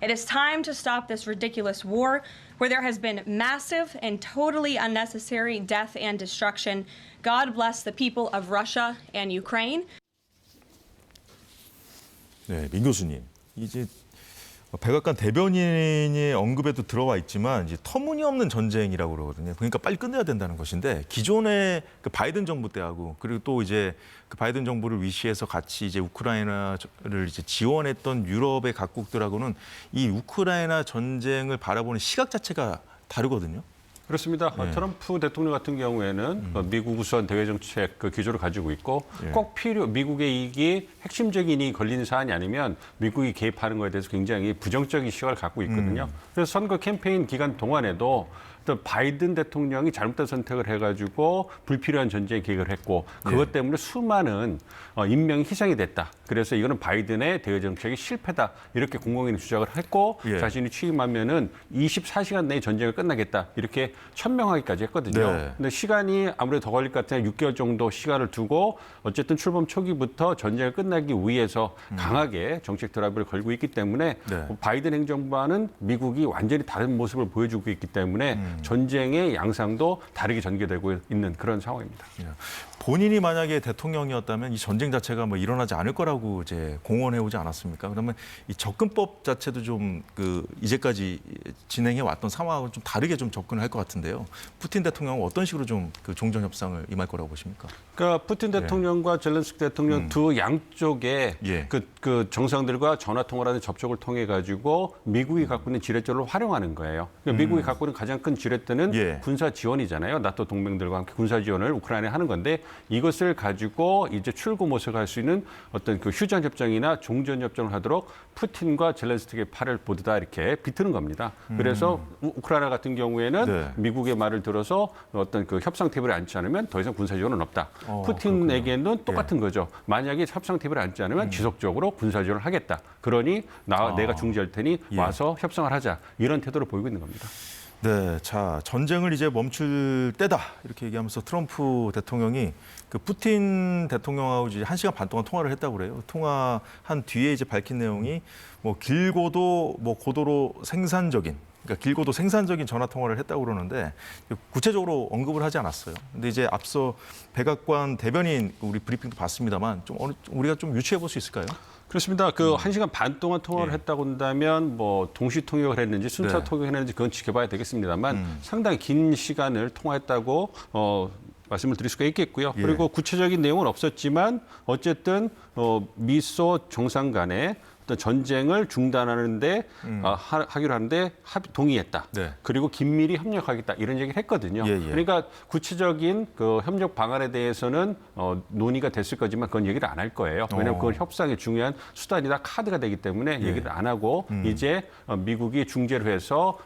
It is time to stop this ridiculous war where there has been massive and totally unnecessary death and destruction. God bless the people of Russia and Ukraine. 네, 민 교수님. 이제 백악관 대변인의 언급에도 들어와 있지만 이제 터무니없는 전쟁이라고 그러거든요. 그러니까 빨리 끝내야 된다는 것인데 기존의 그 바이든 정부 때하고 그리고 또 이제 그 바이든 정부를 위시해서 같이 이제 우크라이나를 이제 지원했던 유럽의 각국들하고는 이 우크라이나 전쟁을 바라보는 시각 자체가 다르거든요. 그렇습니다. 트럼프 대통령 같은 경우에는 미국 우선 대외 정책 그 기조를 가지고 있고 꼭 미국의 이익이 핵심적인 이익이 걸리는 사안이 아니면 미국이 개입하는 것에 대해서 굉장히 부정적인 시각을 갖고 있거든요. 그래서 선거 캠페인 기간 동안에도 또 바이든 대통령이 잘못된 선택을 해가지고 불필요한 전쟁에 개입을 했고 그것 때문에 수많은 인명이 희생이 됐다. 그래서 이거는 바이든의 대외 정책이 실패다. 이렇게 공공연히 주장을 했고 자신이 취임하면은 24시간 내에 전쟁을 끝나겠다. 이렇게 천명하기까지 했거든요. 근데 시간이 아무래도 더 걸릴 것 같으면 6개월 정도 시간을 두고 어쨌든 출범 초기부터 전쟁을 끝나기 위해서 강하게 정책 드라이브를 걸고 있기 때문에 바이든 행정부와는 미국이 완전히 다른 모습을 보여주고 있기 때문에 전쟁의 양상도 다르게 전개되고 있는 그런 상황입니다. 본인이 만약에 대통령이었다면 이 전쟁 자체가 뭐 일어나지 않을 거라고 이제 공언해 오지 않았습니까? 그러면 이 접근법 자체도 좀 그 이제까지 진행해 왔던 상황하고 좀 다르게 좀 접근을 할 것 같은데요. 푸틴 대통령은 어떤 식으로 좀 그 종전 협상을 임할 거라고 보십니까? 그러니까 푸틴 대통령과 젤렌스키 대통령 두 양쪽의 그 정상들과 전화 통화를 하는 접촉을 통해 가지고 미국이 갖고 있는 지렛대를 활용하는 거예요. 그러니까 미국이 갖고 있는 가장 큰 지렛대는 군사 지원이잖아요. 나토 동맹들과 함께 군사 지원을 우크라이나에 하는 건데 이것을 가지고 이제 출구 모색할 수 있는 어떤 그 휴전 협정이나 종전 협정을 하도록 푸틴과 젤렌스키의 팔을 모두 다 이렇게 비트는 겁니다. 그래서 우크라이나 같은 경우에는 미국의 말을 들어서 어떤 그 협상 테이블에 앉지 않으면 더 이상 군사 지원은 없다. 푸틴에게는 똑같은 거죠. 만약에 협상 테이블에 앉지 않으면 지속적으로 군사 지원을 하겠다. 그러니 내가 중재할 테니 와서 협상을 하자. 이런 태도를 보이고 있는 겁니다. 네, 자 전쟁을 이제 멈출 때다 이렇게 얘기하면서 트럼프 대통령이 그 푸틴 대통령하고 이제 1시간 반 동안 통화를 했다고 그래요. 통화한 뒤에 이제 밝힌 내용이 뭐 길고도 뭐 고도로 생산적인, 그러니까 길고도 생산적인 전화 통화를 했다고 그러는데 구체적으로 언급을 하지 않았어요. 근데 이제 앞서 백악관 대변인 우리 브리핑도 봤습니다만 좀 우리가 좀 유추해 볼 수 있을까요? 그렇습니다. 그 1시간 반 동안 통화를 했다고 한다면 뭐 동시 통역을 했는지 순차 통역을 했는지 그건 지켜봐야 되겠습니다만 상당히 긴 시간을 통화했다고 말씀을 드릴 수가 있겠고요. 그리고 구체적인 내용은 없었지만 어쨌든 미소 정상 간에 어떤 전쟁을 중단하는데 하기로 하는데 동의했다. 그리고 긴밀히 협력하겠다 이런 얘기를 했거든요. 그러니까 구체적인 그 협력 방안에 대해서는 논의가 됐을 거지만 그건 얘기를 안 할 거예요. 왜냐하면 그건 협상의 중요한 수단이다 카드가 되기 때문에 얘기를 안 하고 이제 미국이 중재를 해서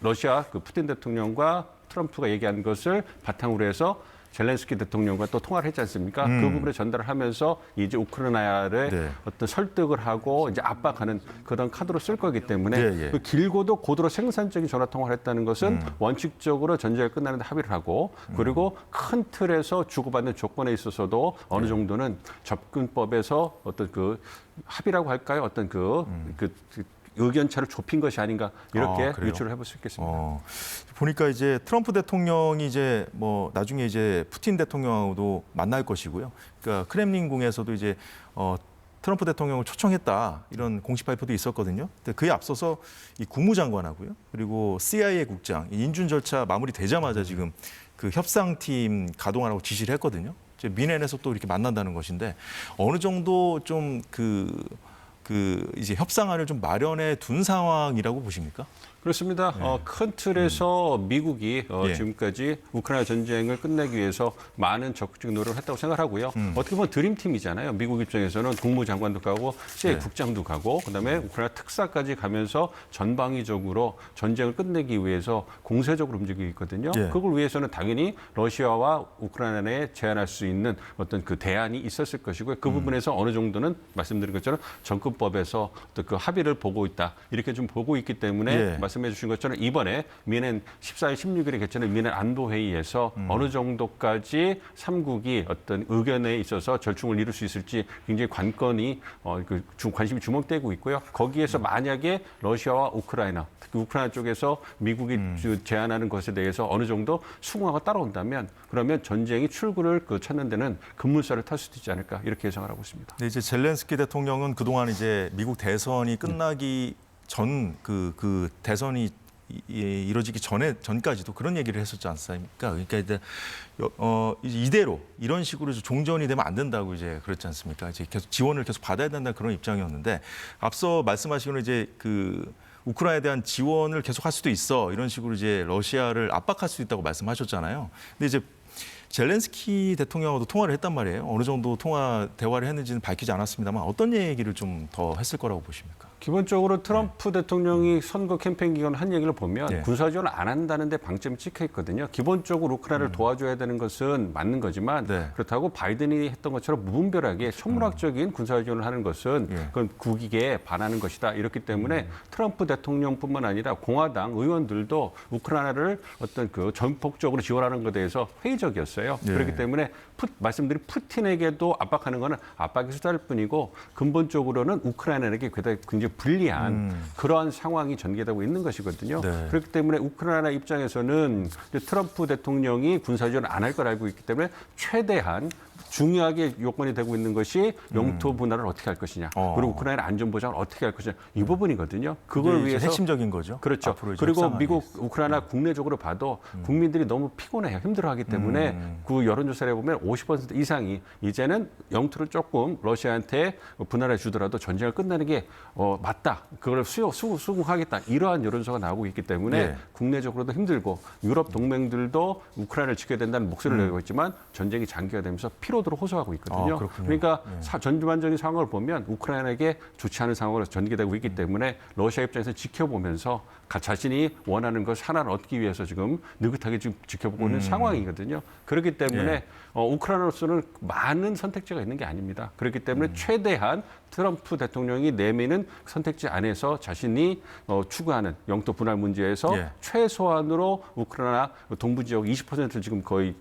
러시아 그 푸틴 대통령과 트럼프가 얘기한 것을 바탕으로 해서 젤렌스키 대통령과 또 통화를 했지 않습니까? 그 부분을 전달을 하면서 이제 우크라이나를 어떤 설득을 하고 이제 압박하는 그런 카드로 쓸 거기 때문에 그 길고도 고도로 생산적인 전화 통화를 했다는 것은 원칙적으로 전쟁이 끝나는데 합의를 하고 그리고 큰 틀에서 주고받는 조건에 있어서도 어느 정도는 접근법에서 어떤 그 합의라고 할까요? 어떤 그 의견차를 좁힌 것이 아닌가 이렇게 유추를 해볼 수 있겠습니다. 보니까 이제 트럼프 대통령이 이제 뭐 나중에 이제 푸틴 대통령하고도 만날 것이고요. 그러니까 크렘린궁에서도 이제 트럼프 대통령을 초청했다 이런 공식 발표도 있었거든요. 근데 그에 앞서서 이 국무장관하고요, 그리고 CIA 국장 인준 절차 마무리되자마자 지금 그 협상팀 가동하라고 지시를 했거든요. 이제 미넨에서 또 이렇게 만난다는 것인데 어느 정도 좀 이제 협상안을 좀 마련해 둔 상황이라고 보십니까? 그렇습니다. 큰 틀에서 미국이 지금까지 우크라이나 전쟁을 끝내기 위해서 많은 적극적 노력을 했다고 생각하고요. 어떻게 보면 드림팀이잖아요. 미국 입장에서는 국무장관도 가고 CIA 국장도 가고 그다음에 우크라이나 특사까지 가면서 전방위적으로 전쟁을 끝내기 위해서 공세적으로 움직이고 있거든요. 그걸 위해서는 당연히 러시아와 우크라이나에 제안할 수 있는 어떤 그 대안이 있었을 것이고요. 그 부분에서 어느 정도는 말씀드린 것처럼 방문법에서 또 그 합의를 보고 있다. 이렇게 좀 보고 있기 때문에 예. 말씀해 주신 것처럼 이번에 미넨 14일, 16일에 개최하는 미넨 안보회의에서 어느 정도까지 3국이 어떤 의견에 있어서 절충을 이룰 수 있을지 굉장히 관건이 관심이 주목되고 있고요. 거기에서 만약에 러시아와 우크라이나, 특히 우크라이나 쪽에서 미국이 제안하는 것에 대해서 어느 정도 수긍하고 따라온다면 그러면 전쟁이 출구를 찾는 데는 급물살을 탈 수도 있지 않을까 이렇게 예상을 하고 있습니다. 근데 이제 젤렌스키 대통령은 그동안 이제 미국 대선이 끝나기 전 그 대선이 이루어지기 전까지도 그런 얘기를 했었지 않습니까? 그러니까 이제 이대로 이런 식으로 종전이 되면 안 된다고 이제 그랬지 않습니까? 이제 계속 지원을 계속 받아야 된다는 그런 입장이었는데 앞서 말씀하시기로는 이제 우크라이나에 대한 지원을 계속할 수도 있어 이런 식으로 이제 러시아를 압박할 수 있다고 말씀하셨잖아요. 근데 이제 젤렌스키 대통령하고도 통화를 했단 말이에요. 어느 정도 대화를 했는지는 밝히지 않았습니다만 어떤 얘기를 좀 더 했을 거라고 보십니까? 기본적으로 트럼프 대통령이 선거 캠페인 기간 한 얘기를 보면 네. 군사 지원을 안 한다는 데 방점이 찍혀 있거든요. 기본적으로 우크라이나를 도와줘야 되는 것은 맞는 거지만 네. 그렇다고 바이든이 했던 것처럼 무분별하게 천문학적인 군사 지원을 하는 것은 그건 국익에 반하는 것이다. 이렇기 때문에 트럼프 대통령뿐만 아니라 공화당 의원들도 우크라이나를 어떤 전폭적으로 지원하는 것에 대해서 회의적이었어요. 네. 그렇기 때문에 말씀드린 푸틴에게도 압박하는 것은 압박의 수단일 뿐이고 근본적으로는 우크라이나에게 굉장히 불리한 그러한 상황이 전개되고 있는 것이거든요. 네. 그렇기 때문에 우크라이나 입장에서는 트럼프 대통령이 군사지원을 안 할 걸 알고 있기 때문에 최대한 중요하게 요건이 되고 있는 것이 영토 분할을 어떻게 할 것이냐, 그리고 우크라이나 안전 보장을 어떻게 할 것이냐 이 부분이거든요. 그걸 위해서 핵심적인 거죠. 그렇죠. 그리고 미국, 우크라이나 국내적으로 봐도 국민들이 너무 피곤해요, 힘들어하기 때문에 그 여론조사를 해보면 50% 이상이 이제는 영토를 조금 러시아한테 분할해 주더라도 전쟁을 끝내는 게 맞다, 그걸 수긍하겠다 이러한 여론조사가 나오고 있기 때문에 예. 국내적으로도 힘들고 유럽 동맹들도 우크라이나를 지켜야 된다는 목소리를 내고 있지만 전쟁이 장기화되면서 피로도로 호소하고 있거든요. 그러니까 전반적인 상황을 보면 우크라이나에게 좋지 않은 상황으로 전개되고 있기 때문에 러시아 입장에서 지켜보면서 자신이 원하는 것 하나를 얻기 위해서 지금 느긋하게 지금 지켜보고 있는 상황이거든요. 그렇기 때문에 우크라이나로서는 많은 선택지가 있는 게 아닙니다. 그렇기 때문에 최대한 트럼프 대통령이 내미는 선택지 안에서 자신이 추구하는 영토 분할 문제에서 최소한으로 우크라이나 동부 지역 20%를 지금 거의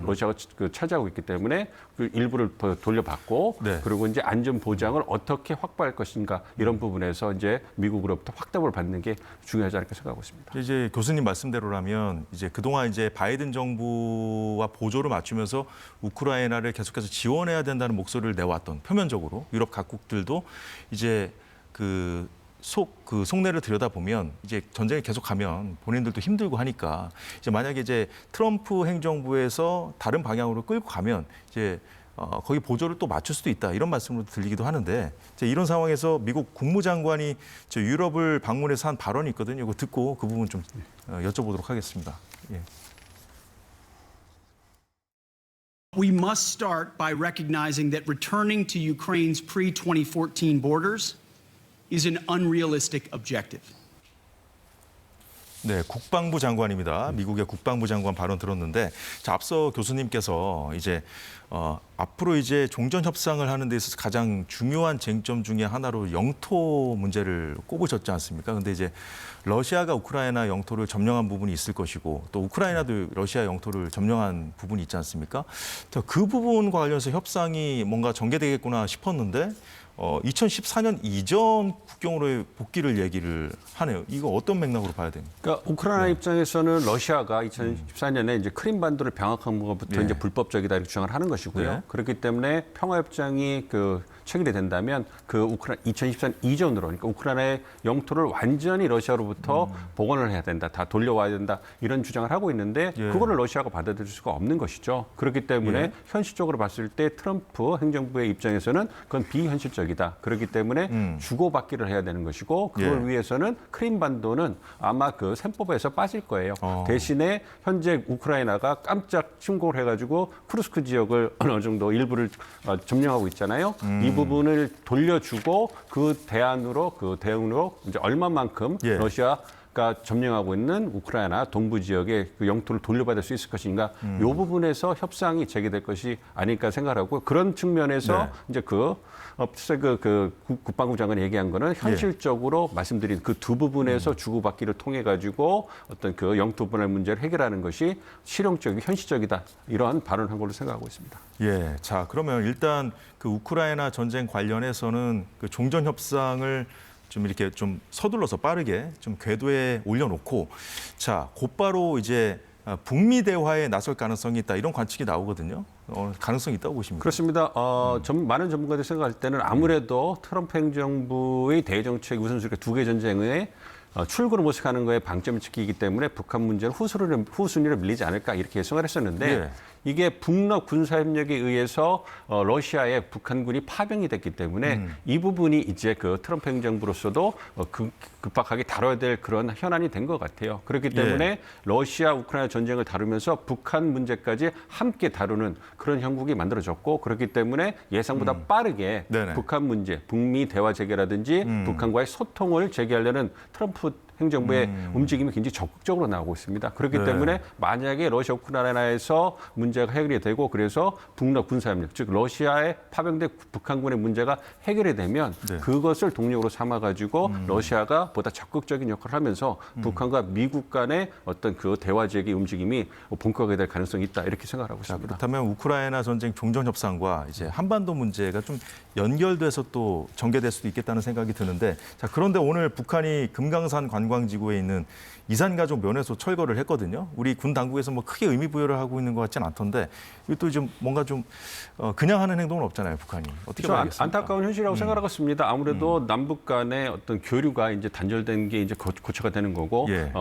러시아가 차지하고 있기 때문에 그 일부를 돌려받고 그리고 이제 안전 보장을 어떻게 확보할 것인가 이런 부분에서 이제 미국으로부터 확답을 받는 게 중요하지 않을까 생각하고 있습니다. 이제 교수님 말씀대로라면 이제 그동안 이제 바이든 정부와 보조를 맞추면서 우크라이나를 계속해서 지원해야 된다는 목소리를 내왔던 표면적으로 유럽 각국들도 이제 속내를 들여다보면 이제 전쟁이 계속하면 본인들도 힘들고 하니까 이제 만약에 이제 트럼프 행정부에서 다른 방향으로 끌고 가면 이제 거기 보조를 또 맞출 수도 있다 이런 말씀으로 들리기도 하는데 이제 이런 상황에서 미국 국무장관이 유럽을 방문해서 한 발언이 있거든요. 이거 듣고 그 부분 좀 여쭤보도록 하겠습니다. 예. We must start by recognizing that returning to Ukraine's pre-2014 borders is an unrealistic objective. 네, 국방부 장관입니다. 미국의 국방부 장관 발언 들었는데, 자, 앞서 교수님께서 이제 앞으로 이제 종전 협상을 하는 데 있어서 가장 중요한 쟁점 중에 하나로 영토 문제를 꼽으셨지 않습니까? 근데 이제 러시아가 우크라이나 영토를 점령한 부분이 있을 것이고 또 우크라이나도 러시아 영토를 점령한 부분이 있지 않습니까? 그 부분과 관련해서 협상이 뭔가 전개되겠구나 싶었는데 2014년 이전 국경으로의 복귀를 얘기를 하네요. 이거 어떤 맥락으로 봐야 됩니까? 그러니까 우크라이나 입장에서는 러시아가 2014년에 이제 크림반도를 병합한 것부터 이제 불법적이다 이렇게 주장을 하는 것이고요. 그렇기 때문에 평화협정이 체결이 된다면 우크라이나 2014년 이전으로 그러니까 우크라이나의 영토를 완전히 러시아로부터 복원을 해야 된다, 다 돌려와야 된다 이런 주장을 하고 있는데 그거를 러시아가 받아들일 수가 없는 것이죠. 그렇기 때문에 현실적으로 봤을 때 트럼프 행정부의 입장에서는 그건 비현실적이다. 그렇기 때문에 주고받기를 해야 되는 것이고 그걸 위해서는 크림반도는 아마 그 셈법에서 빠질 거예요. 대신에 현재 우크라이나가 깜짝 침공을 해가지고 쿠르스크 지역을 어느 정도 일부를 점령하고 있잖아요. 이 부분을 돌려주고 그 대응으로 이제 얼마만큼 러시아 러시아가 점령하고 있는 우크라이나 동부 지역의 그 영토를 돌려받을 수 있을 것인가? 이 부분에서 협상이 재개될 것이 아닐까 생각하고 그런 측면에서 네. 이제 국방부 장관이 얘기한 거는 현실적으로 말씀드린 그 두 부분에서 주고받기를 통해 가지고 어떤 그 영토 분할 문제를 해결하는 것이 실용적이고 현실적이다 이러한 발언한 걸로 생각하고 있습니다. 예, 자 그러면 일단 그 우크라이나 전쟁 관련해서는 그 종전 협상을 좀 이렇게 좀 서둘러서 빠르게 좀 궤도에 올려놓고 자 곧바로 이제 북미 대화에 나설 가능성이 있다 이런 관측이 나오거든요. 가능성이 있다고 보십니까? 그렇습니다. 많은 전문가들이 생각할 때는 아무래도 트럼프 행정부의 대정책 우선순위가 두 개 전쟁에 출구를 모색하는 거에 방점을 찍히기 때문에 북한 문제는 후순위로 밀리지 않을까 이렇게 예상을 했었는데 예. 이게 북러 군사협력에 의해서 러시아에 북한군이 파병이 됐기 때문에 이 부분이 이제 그 트럼프 행정부로서도 급박하게 다뤄야 될 그런 현안이 된 것 같아요. 그렇기 때문에 러시아 우크라이나 전쟁을 다루면서 북한 문제까지 함께 다루는 그런 형국이 만들어졌고 그렇기 때문에 예상보다 빠르게 네네. 북한 문제, 북미 대화 재개라든지 북한과의 소통을 재개하려는 트럼프 행정부의 움직임이 굉장히 적극적으로 나오고 있습니다. 그렇기 네. 때문에 만약에 러시아 우크라이나에서 문제가 해결이 되고 그래서 북러 군사협력, 즉 러시아에 파병된 북한군의 문제가 해결이 되면 네. 그것을 동력으로 삼아가지고 러시아가 보다 적극적인 역할을 하면서 북한과 미국 간의 어떤 그 대화 재개 움직임이 본격화가 될 가능성이 있다 이렇게 생각하고 있습니다. 그렇다면 우크라이나 전쟁 종전 협상과 이제 한반도 문제가 좀 연결돼서 또 전개될 수도 있겠다는 생각이 드는데 자 그런데 오늘 북한이 금강산 관광지구에 있는 이산가족 면회소 철거를 했거든요. 우리 군 당국에서 뭐 크게 의미 부여를 하고 있는 것 같지는 않던데 이것도 좀 뭔가 좀 그냥 하는 행동은 없잖아요, 북한이. 어떻게 봐야겠습니까? 안타까운 현실이라고 생각하고 있습니다. 아무래도 남북 간의 어떤 교류가 이제 단절된 게 이제 고쳐가 되는 거고, 예.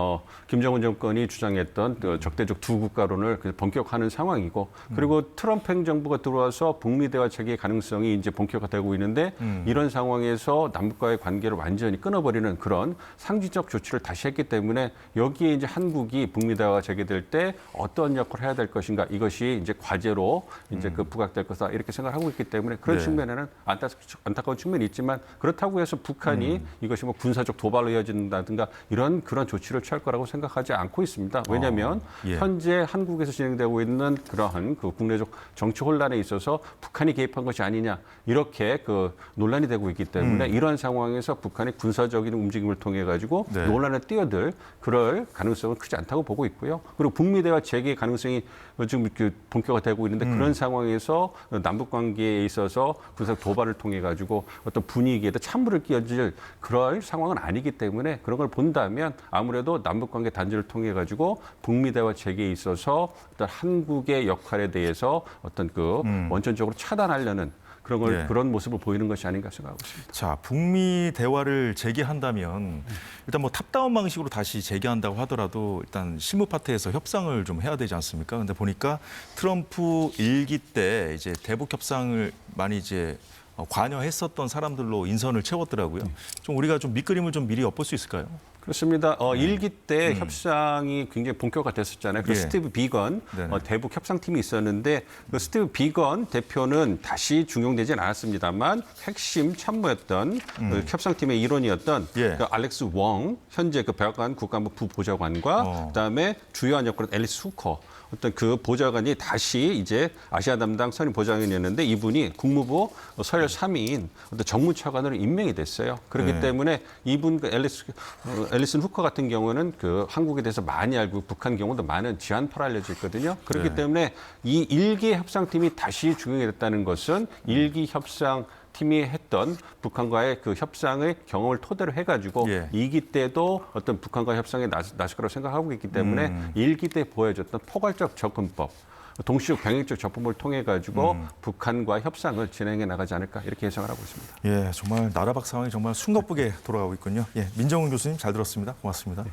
김정은 정권이 주장했던 그 적대적 두 국가론을 본격화하는 상황이고, 그리고 트럼프 행정부가 들어와서 북미 대화 체계의 가능성이 이제 본격화되고 있는데 이런 상황에서 남북과의 관계를 완전히 끊어버리는 그런 상징적 조치를 다시 했기 때문에 여기에 이제 한국이 북미 대화가 재개될 때 어떤 역할을 해야 될 것인가 이것이 이제 과제로 이제 그 부각될 것이다 이렇게 생각하고 있기 때문에 그런 네. 측면에는 안타까운 측면이 있지만 그렇다고 해서 북한이 이것이 뭐 군사적 도발로 이어진다든가 이런 그런 조치를 취할 거라고 생각하지 않고 있습니다. 왜냐하면 예. 현재 한국에서 진행되고 있는 그러한 그 국내적 정치 혼란에 있어서 북한이 개입한 것이 아니냐 이렇게 그 논란이 되고 있기 때문에 이런 상황에서 북한이 군사적인 움직임을 통해 가지고 네. 논란에 뛰어들 그럴 가능성은 크지 않다고 보고 있고요. 그리고 북미 대화 재개 가능성이 지금 본격화되고 있는데 그런 상황에서 남북 관계에 있어서 군사적 도발을 통해 가지고 어떤 분위기에도 찬물을 끼얹을 그럴 상황은 아니기 때문에 그런 걸 본다면 아무래도 남북 관계 단절을 통해 가지고 북미 대화 재개에 있어서 어떤 한국의 역할에 대해서 어떤 그 원천적으로 차단하려는 그런 걸 예. 그런 모습을 보이는 것이 아닌가 생각하고 있습니다. 자, 북미 대화를 재개한다면 일단 뭐 탑다운 방식으로 다시 재개한다고 하더라도 일단 실무 파트에서 협상을 좀 해야 되지 않습니까? 근데 보니까 트럼프 일기 때 이제 대북 협상을 많이 이제 관여했었던 사람들로 인선을 채웠더라고요. 좀 우리가 좀 밑그림을 좀 미리 엿볼 수 있을까요? 그렇습니다. 일기 때 협상이 굉장히 본격화됐었잖아요. 그 예. 스티브 비건 네네. 대북 협상팀이 있었는데 그 스티브 비건 대표는 다시 중용되진 않았습니다만 핵심 참모였던 그 협상팀의 일원이었던 예. 그 알렉스 웡 현재 그 백악관 국가안보 부보좌관과 그다음에 주요한 역할은 앨리스 후커 어떤 그 보좌관이 다시 이제 아시아 담당 선임 보좌관이었는데 이분이 국무부 서열 3위인 어떤 정무차관으로 임명이 됐어요. 그렇기 네. 때문에 이분 그 앨리슨 후커 같은 경우는 그 한국에 대해서 많이 알고 북한 경우도 많은 지한파로 알려져 있거든요. 그렇기 네. 때문에 이 일기 협상팀이 다시 중용이 됐다는 것은 일기 협상 팀이 했던 북한과의 그 협상의 경험을 토대로 해가지고 예. 2기 때도 어떤 북한과 협상에 나설 거라고 생각하고 있기 때문에 1기 때 보여줬던 포괄적 접근법, 동시적 병행적 접근법을 통해 가지고 북한과 협상을 진행해 나가지 않을까 이렇게 예상을 하고 있습니다. 예, 정말 나라 박 상황이 정말 숨가쁘게 돌아가고 있군요. 예, 민정훈 교수님 잘 들었습니다. 고맙습니다.